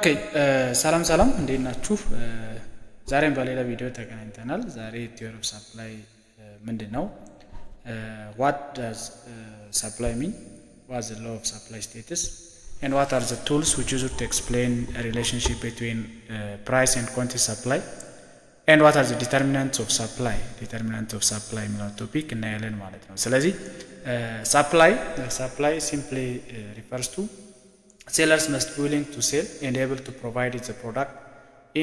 ኦኬ ሰላም ሰላም እንዴት ናችሁ? ዛሬም በሌላ ቪዲዮ ተገናኝተናል። ዛሬ theory of supply ምንድነው? What does supply mean? What's the law of supply status? And what are the tools which use to explain a relationship between price and quantity supply? And what are the determinants of supply? Determinants of supply የሚለው ቶፒክ እናያለን ማለት ነው። ስለዚህ supply simply refers to sellers must be willing to sell and able to provide the product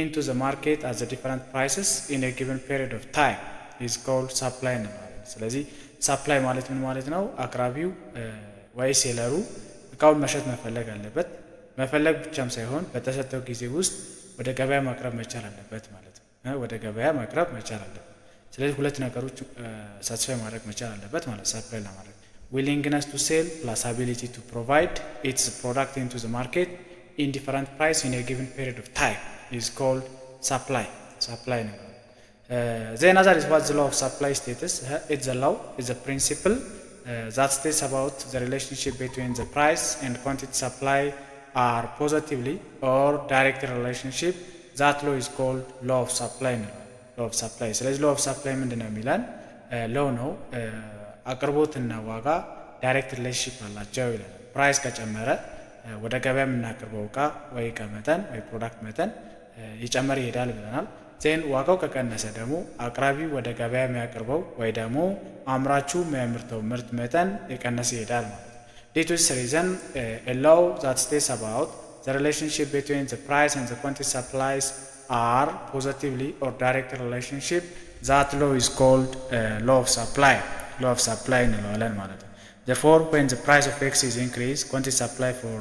into the market at the different prices in a given period of time is called supply እንላለን። ስለዚህ supply ማለት ምን ማለት ነው? አቅራቢው ወይ ሴለሩ እቃውን መሸጥ መፈለግ አለበት። መፈለግ ብቻም ሳይሆን በተሰጠው ጊዜ ውስጥ ወደ ገበያ ማቅረብ መቻል አለበት ማለት ነው። ወደ ገበያ ማቅረብ መቻል አለበት። ስለዚህ ሁለት ነገሮች ሳትስፋይ ማድረግ መቻል አለበት ማለት ሰፕላይ ለማድረግ willingness to sell plus ability to provide its product into the market in different price in a given period of time is called supply. Then other is what's the law of supply status. It's a law, it's a principle that states about the relationship between the price and quantity supply are positively or direct relationship. That law is called law of supply. Law of supply. So law of supply ምንድነው የሚለን law ነው። አቅርቦትና ዋጋ ዳይሬክት ሪሌሽንሺፕ አላቸው ይላል። ፕራይስ ከጨመረ ወደ ገበያ የምናቀርበው እቃ ወይ ከመጠን ወይ ፕሮዳክት መጠን ይጨመር ይሄዳል ብለናል። ዜን ዋጋው ከቀነሰ ደግሞ አቅራቢው ወደ ገበያ የሚያቀርበው ወይ ደግሞ አምራቹ የሚያመርተው ምርት መጠን የቀነሰ ይሄዳል ማለት ነው። this reason a law that states about the relationship between the price and the quantity supplies are positively or direct relationship. That law is called law of supply. Law of supply እንለዋለን ማለት ነው። Therefore, when the price of X is increased, quantity supply for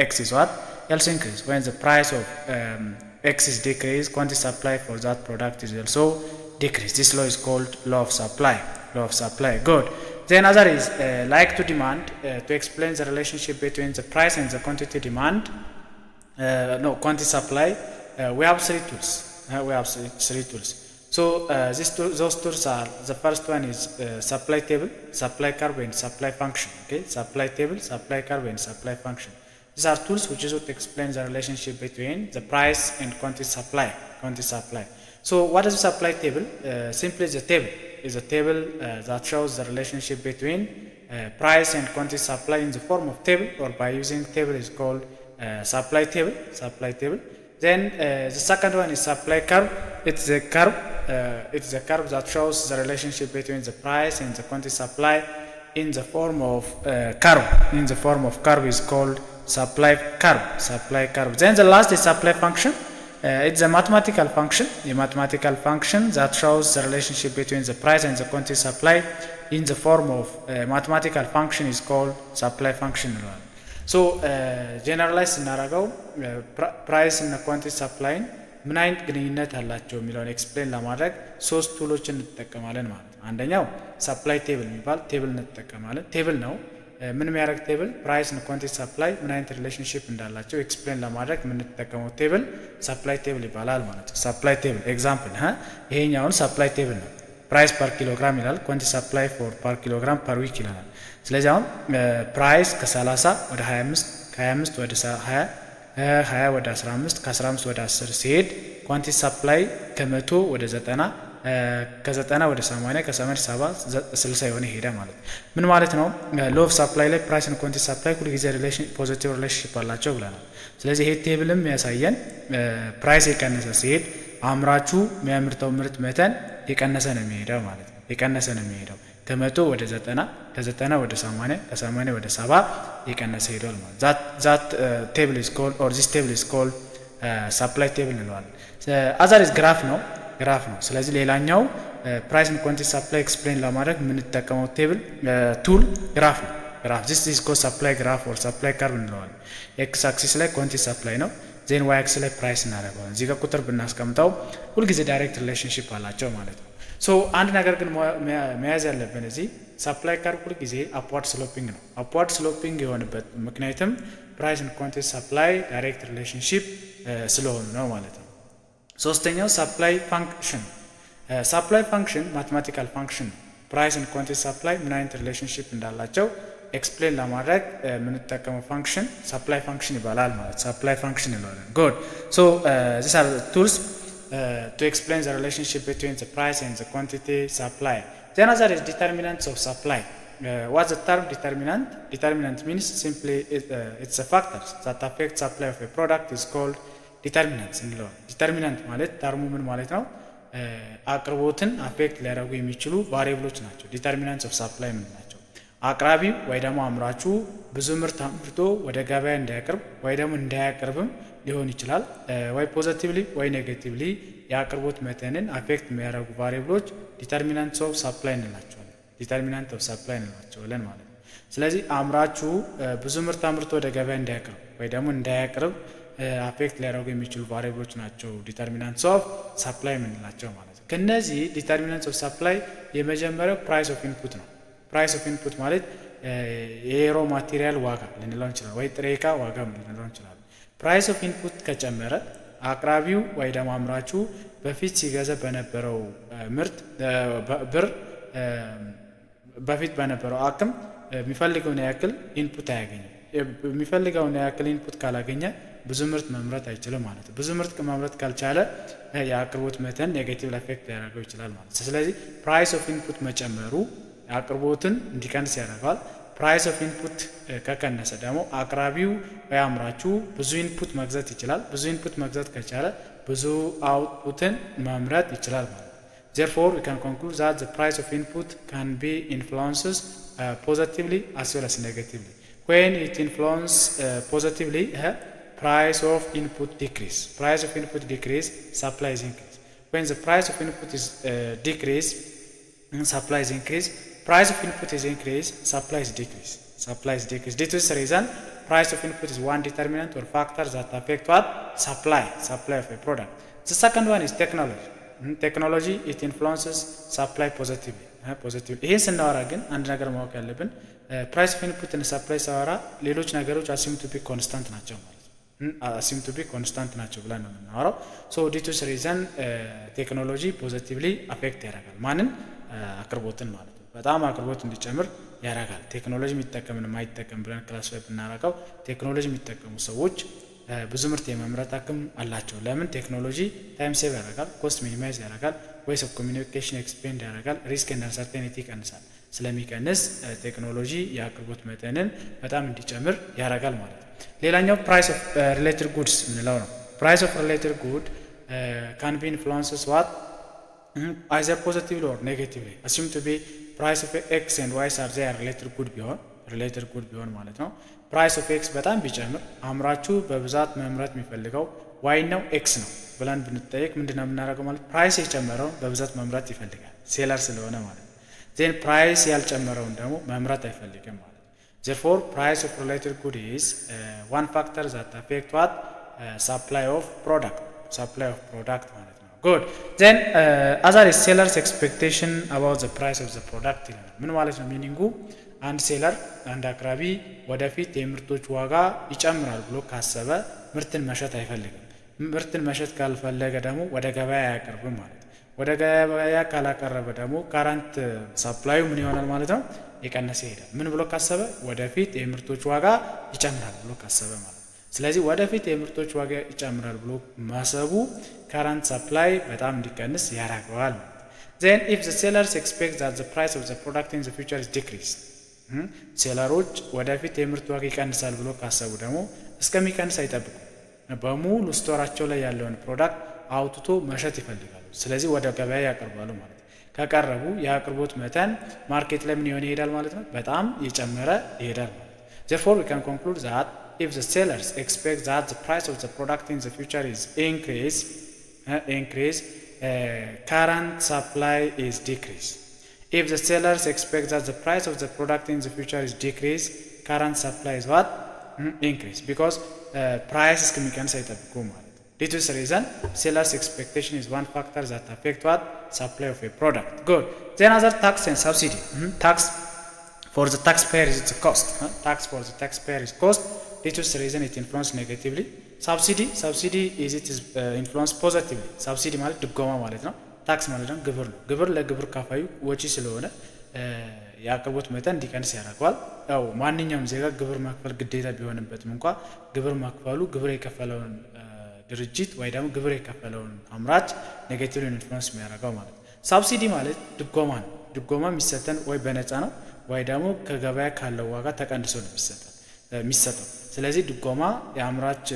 X is what? Else increase. When the price of X is decreased, quantity supply for that product is also decreased. This law is called law of supply. Law of supply. Good. Then other is like to demand to explain the relationship between the price and the quantity demand. Quantity supply. We have three tools. So those tools are, the first one is supply table, supply curve and supply function. Okay, supply table, supply curve and supply function. These are tools which is to explain the relationship between the price and quantity supply. So what is the supply table? Simply the table is a table that shows the relationship between price and quantity supply in the form of table, or by using table is called supply table. Then the second one is supply curve. It's a curve that shows the relationship between the price and the quantity supply in the form of curve. In the form of curve is called supply curve. Then the last is supply function. It's a mathematical function that shows the relationship between the price and the quantity supply in the form of mathematical function is called supply function. So generalize ስናደርገው ፕራይስ እና ኳንቲቲ ሰፕላይን ምን አይነት ግንኙነት አላቸው የሚለውን ኤክስፕሌን ለማድረግ ሶስት ቱሎችን እንጠቀማለን ማለት ነው። አንደኛው ሰፕላይ ቴብል የሚባል ቴብል እንጠቀማለን። ቴብል ነው ምን የሚያደርግ ቴብል ፕራይስ እና ኳንቲቲ ሰፕላይ ምን አይነት ሪሌሽንሺፕ እንዳላቸው ኤክስፕሌን ለማድረግ የምንጠቀመው ቴብል ሰፕላይ ቴብል ይባላል ማለት ነው። ሰፕላይ ቴብል ኤግዛምፕል ይሄኛውን ሰፕላይ ቴብል ነው። ፕራይስ ፐር ኪሎግራም ይላል። ኳንቲቲ ሰፕላይ ፎር ፐር ኪሎግራም ፐር ዊክ ይላል። ስለዚህ አሁን ፕራይስ ከ30 ወደ 25 ከ25 ወደ 20 20 ወደ 15 ከ15 ወደ 10 ሲሄድ ኳንቲቲ ሰፕላይ ከ100 ወደ 90 ከ90 ወደ 80 ከ80 70 60 የሆነ ሄደ ማለት ነው። ምን ማለት ነው? ሎው ኦፍ ሰፕላይ ላይ ፕራይስ እና ኳንቲቲ ሰፕላይ ሁሉ ጊዜ ፖዚቲቭ ሪሌሽንሺፕ አላቸው ብለናል። ስለዚህ ይሄ ቴብልም ያሳየን ፕራይስ የቀነሰ ሲሄድ አምራቹ የሚያመርተው ምርት መጠን የቀነሰ ነው የሚሄደው ማለት ነው። ከ100 ወደ 90 ከ90 ወደ 80 ከ80 ወደ 70 የቀነሰ ሄዷል ማለት that table is called, or this table is called supply table እንለዋለን። other is graph ነው። ስለዚህ ሌላኛው price and quantity supply explain ለማድረግ የምንጠቀመው ቴብል ቱል ግራፍ ነው። this is called supply graph or supply curve እንለዋለን። x axis ላይ quantity supply ነው። ዜን y axis ላይ ፕራይስ እናደርገዋለን። እዚህ ጋር ቁጥር ብናስቀምጠው ሁልጊዜ ዳይሬክት ሪሌሽንሺፕ አላቸው ማለት ነው። ሶ አንድ ነገር ግን መያዝ ያለብን እዚህ ሰፕላይ ካርቭ ሁልጊዜ አፕዋርድ ስሎፒንግ ነው። አፕዋርድ ስሎፒንግ የሆነበት ምክንያቱም ፕራይስ እና ኳንቲቲ ሰፕላይ ዳይሬክት ሪሌሽንሺፕ ስለሆኑ ነው ማለት ነው። ሶስተኛው ሰፕላይ ፋንክሽን። ሰፕላይ ፋንክሽን ማቴማቲካል ፋንክሽን ፕራይስ እና ኳንቲቲ ሰፕላይ ምን አይነት ሪሌሽንሺፕ እንዳላቸው ኤክስፕሌን ለማድረግ የምንጠቀመው ፋንክሽን ሰፕላይ ፋንክሽን ይባላል ማለት ሰፕላይ ፋንክሽን እንለዋለን። ጉድ ሶ ዚስ አር ቱልስ to explain the relationship between the price and the quantity supply. The another is determinants of supply. What's the term determinant? Determinant means simply it's a factors that affect supply of a product is called determinants እንለዋለን። ዲተርሚናንት ማለት ተርሙ ምን ማለት ነው? አቅርቦትን አፌክት ሊያደርጉ የሚችሉ ቫሪያብሎች ናቸው። ዲተርሚናንትስ ኦፍ ሰፕላይ ምን ናቸው? አቅራቢው ወይ ደግሞ አምራቹ ብዙ ምርት አምርቶ ወደ ገበያ እንዳያቀርብ ወይ ደግሞ እንዳያቀርብም ሊሆን ይችላል። ወይ ፖዚቲቭሊ ወይ ኔጌቲቭሊ የአቅርቦት መጠንን አፌክት የሚያደርጉ ቫሪያብሎች ዲተርሚናንትስ ኦፍ ሰፕላይ እንላቸዋለን። ዲተርሚናንት ኦፍ ሰፕላይ እንላቸዋለን ማለት ነው። ስለዚህ አምራቹ ብዙ ምርት አምርቶ ወደ ገበያ እንዳያቀርብ ወይ ደግሞ እንዳያቀርብ አፌክት ሊያደርጉ የሚችሉ ቫሪያብሎች ናቸው ዲተርሚናንትስ ኦፍ ሰፕላይ የምንላቸው ማለት ነው። ከነዚህ ዲተርሚናንትስ ኦፍ ሰፕላይ የመጀመሪያው ፕራይስ ኦፍ ኢንፑት ነው። ፕራይስ ኦፍ ኢንፑት ማለት የሮ ማቴሪያል ዋጋ ልንለው እንችላለን፣ ወይ ጥሬ ዕቃ ዋጋ ልንለው እንችላለን። ፕራይስ ኦፍ ኢንፑት ከጨመረ አቅራቢው ወይ ደግሞ አምራቹ በፊት ሲገዛ በነበረው ምርት ብር በፊት በነበረው አቅም የሚፈልገውን ያክል ኢንፑት አያገኝም። የሚፈልገውን ያክል ኢንፑት ካላገኘ ብዙ ምርት መምረት አይችልም ማለት ነው። ብዙ ምርት ማምረት ካልቻለ የአቅርቦት መጠን ኔጌቲቭ ኢፌክት ሊያደርገው ይችላል ማለት ነው። ስለዚህ ፕራይስ ኦፍ ኢንፑት መጨመሩ አቅርቦትን እንዲቀንስ ያደርጋል። ፕራይስ ኦፍ ኢንፑት ከቀነሰ ደግሞ አቅራቢው ወይ አምራቹ ብዙ ኢንፑት መግዛት ይችላል። ብዙ ኢንፑት መግዛት ከቻለ ብዙ አውትፑትን ማምረት ይችላል ማለት ነው። Therefore, we can conclude that the price of input can be influences positively as well as negatively. When it influences positively, price of input decrease. Price of input decrease, supply is increase. When the price of input is decrease, supply is increase. Price of input is increase, supply is decrease. Supply is decrease. Due to this reason, price of input is one determinant or factor that affect what? Supply of a product. The second one is technology. Technology, it influences supply positively. ይህን ስናወራ ግን አንድ ነገር ማወቅ ያለብን ፕራይስ ኦፍ ኢንፑት እና ሰፕላይ ሳወራ ሌሎች ነገሮች አሲም ቱ ቢ ኮንስታንት ናቸው ማለት ነው። አሲም ቱ ቢ ኮንስታንት ናቸው ብለን ነው የምናወራው። ሶ ዲቱ ስ ሪዘን ቴክኖሎጂ ፖዚቲቭሊ አፌክት ያደርጋል ማንን? አቅርቦትን ማለት ነው። በጣም አቅርቦት እንዲጨምር ያደርጋል። ቴክኖሎጂ የሚጠቀምን የማይጠቀም ብለን ክላሲፋይ ብናደርገው ቴክኖሎጂ የሚጠቀሙ ሰዎች ብዙ ምርት የማምረት አቅም አላቸው። ለምን? ቴክኖሎጂ ታይም ሴቭ ያደርጋል፣ ኮስት ሚኒማይዝ ያደርጋል፣ ዌይስ ኦፍ ኮሚኒኬሽን ኤክስፔንድ ያደርጋል፣ ሪስክ ኤንድ አንሰርቴኒቲ ይቀንሳል። ስለሚቀንስ ቴክኖሎጂ የአቅርቦት መጠንን በጣም እንዲጨምር ያደርጋል ማለት ነው። ሌላኛው ፕራይስ ኦፍ ሪሌትድ ጉድስ የምንለው ነው። ፕራይስ ኦፍ ሪሌትድ ጉድ ካን ቢ ኢንፍሉዌንስስ ዋት አይዘር ፖዚቲቭሊ ኦር ኔጌቲቭሊ አሲም ቱ ቢ ፕራይስ ኦፍ ኤክስ ኤንድ ዋይስ አር ዜር ሪሌትድ ጉድ ቢሆን ማለት ነው። ፕራይስ ኦፍ ኤክስ በጣም ቢጨምር አምራቹ በብዛት መምረት የሚፈልገው ዋይ ነው ኤክስ ነው ብለን ብንጠየቅ ምንድነው የምናደርገው ማለት ፕራይስ የጨመረውን በብዛት መምረት ይፈልጋል ሴለር ስለሆነ ማለት ነው። ዜን ፕራይስ ያልጨመረውን ደግሞ መምረት አይፈልግም ማለት ነው። therefore price of related good is one factor that affect what supply of product ማለት ነው። good then other is seller's expectation about the price of the product ይላል። ምን ማለት ነው ሚኒንጉ? አንድ ሴለር አንድ አቅራቢ ወደፊት የምርቶች ዋጋ ይጨምራል ብሎ ካሰበ ምርትን መሸጥ አይፈልግም። ምርትን መሸጥ ካልፈለገ ደግሞ ወደ ገበያ አያቀርብም ማለት ነው። ወደ ገበያ ካላቀረበ ደግሞ ካረንት ሰፕላዩ ምን ይሆናል ማለት ነው? የቀነሰ ይሄዳል። ምን ብሎ ካሰበ? ወደፊት የምርቶች ዋጋ ይጨምራል ብሎ ካሰበ ማለት ነው። ስለዚህ ወደፊት የምርቶች ዋጋ ይጨምራል ብሎ ማሰቡ ካረንት ሰፕላይ በጣም እንዲቀንስ ያደርገዋል። then if the sellers expect that the price of the product in the future is decreased ሴለሮች ወደፊት የምርት ዋጋ ይቀንሳል ብሎ ካሰቡ ደግሞ እስከሚቀንስ አይጠብቁ። በሙሉ ስቶራቸው ላይ ያለውን ፕሮዳክት አውጥቶ መሸጥ ይፈልጋሉ። ስለዚህ ወደ ገበያ ያቀርባሉ ማለት ነው። ከቀረቡ የአቅርቦት መጠን ማርኬት ላይ ምን ይሄዳል ማለት ነው? በጣም እየጨመረ ይሄዳል ማለት ነው። therefore we can conclude that if the sellers expect that the price of the product in the future is increase current supply is decrease. If the sellers expect that the price of the product in the future is decrease, current supply is what? Increase. Because price is እስከሚቀንስ አይጠብቁ ማለት ነው። Due to this reason, sellers expectation is one factor that affect what? Supply of a product. Good. Then other tax and subsidy. Tax for the taxpayer is the cost. Tax for the taxpayer is cost. Due to this reason, it influences negatively. Subsidy is it is influence positively. Subsidy ማለት ድጎማ ማለት ነው። ታክስ ማለት ነው ግብር ነው። ግብር ለግብር ካፋዩ ወጪ ስለሆነ የአቅርቦት መጠን እንዲቀንስ ያደርገዋል። ያው ማንኛውም ዜጋ ግብር መክፈል ግዴታ ቢሆንበትም እንኳ ግብር መክፈሉ ግብር የከፈለውን ድርጅት ወይ ደግሞ ግብር የከፈለውን አምራች ኔጌቲቭ ኢንፍሉዌንስ የሚያደርገው ማለት ነው። ሳብሲዲ ማለት ድጎማ ነው። ድጎማ የሚሰጠን ወይ በነፃ ነው ወይ ደግሞ ከገበያ ካለው ዋጋ ተቀንሶ ነው የሚሰጠው። ስለዚህ ድጎማ የአምራች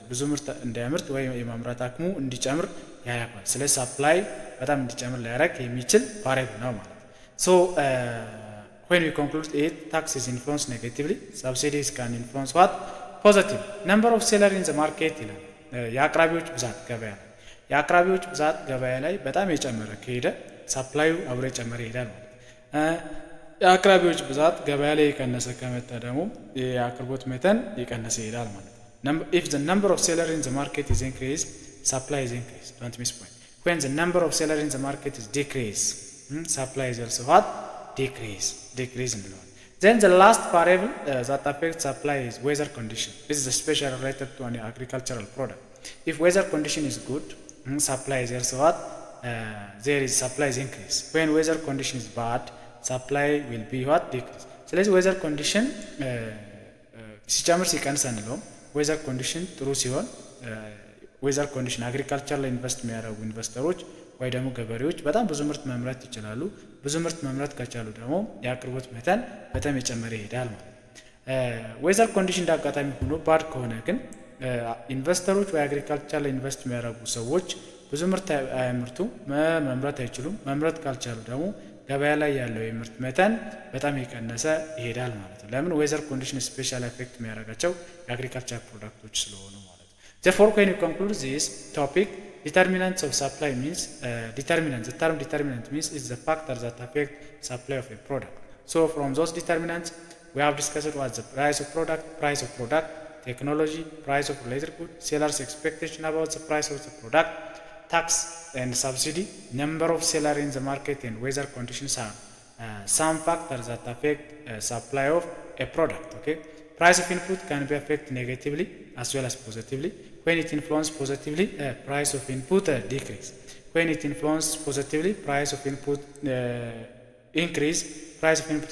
ብዙ ምርት እንዲያመርት ወይ የማምረት አቅሙ እንዲጨምር ያደርጋል። ስለዚህ ሳፕላይ በጣም እንዲጨምር ሊያደርግ የሚችል ቫሪያብል ነው ማለት ነው። ሶ when we conclude it, tax is influenced negatively, subsidies can influence what? Positive. Number of sellers in the market ይላል። የአቅራቢዎች ብዛት ገበያ ላይ የአቅራቢዎች ብዛት ገበያ ላይ በጣም የጨመረ ከሄደ ሳፕላዩ አብሮ የጨመረ ይሄዳል ማለት ነው። የአቅራቢዎች ብዛት ገበያ ላይ የቀነሰ ከመጣ ደግሞ የአቅርቦት መጠን የቀነሰ ይሄዳል ማለት ነው። if the number of sellers in the market is increased, supply is increased. Don't miss point. When the number of sellers in the market is decreased, supply is also what? Decrease እንለዋለን። Then the last variable that affects supply is weather condition. This is especially related to an agricultural product. If weather condition is good, supply is also what? There is supply is increase. When weather condition is bad, supply will be what? Decrease. ስለዚህ weather condition ሲጨምር ሲቀንስ አንለውም። weather condition ጥሩ ሲሆን weather condition agriculture ላይ ኢንቨስት የሚያደርጉ ኢንቨስተሮች ወይ ደግሞ ገበሬዎች በጣም ብዙ ምርት መምረት ይችላሉ። ብዙ ምርት መምረት ከቻሉ ደግሞ የአቅርቦት መጠን በጣም የጨመረ ይሄዳል ማለት ነው። ዌዘር ኮንዲሽን እንዳጋጣሚ ሆኖ ባድ ከሆነ ግን ኢንቨስተሮች ወይ አግሪካልቸር ላይ ኢንቨስት የሚያደርጉ ሰዎች ብዙ ምርት አያምርቱ፣ መምረት አይችሉም። መምረት ካልቻሉ ደግሞ ገበያ ላይ ያለው የምርት መጠን በጣም የቀነሰ ይሄዳል ማለት ነው። ለምን? ዌዘር ኮንዲሽን ስፔሻል ኤፌክት የሚያደርጋቸው የአግሪካልቸር ፕሮዳክቶች ስለሆኑ ማለት ነው። therefore when you conclude this topic, determinants of supply means determinant. The term determinant means is the factor that affect supply of a product. So from those determinants, we have discussed what the price of product, technology, price of related good, sellers' expectation about the price of the product, tax and subsidy, number of sellers in the market, and weather conditions are some factors that affect supply of a product. Okay, price of input can be affected negatively as well as positively. When it influences positively, price of input decrease. When it influences positively, price of input increase. Price of input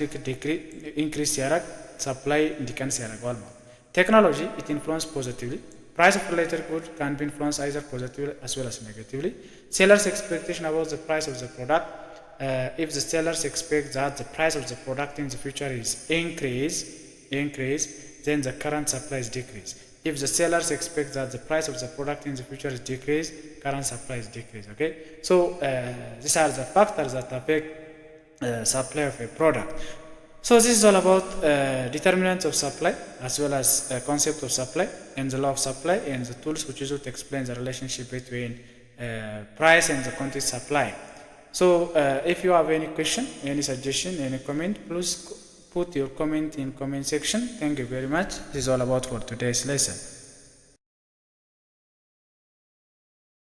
increase ያደርግ supply እንዲቀንስ ያደርገዋል ማለት። Technology, it influences positively. Price of related good can be influenced either positively as well as negatively. Sellers' expectation about the price of the product. If the sellers expect that the price of the product in the future is increase, then the current supply is decrease. If the sellers expect that the price of the product in the future is decrease, current supply is decrease. Okay, so these are the factors that affect supply of a product. So this is all about determinants of supply as well as concept of supply and the law of supply and the tools which is to explain the relationship between price and the quantity supply. So if you have any question, any suggestion, any comment, please put your comment in comment section. Thank you very much. This is all about for today's lesson.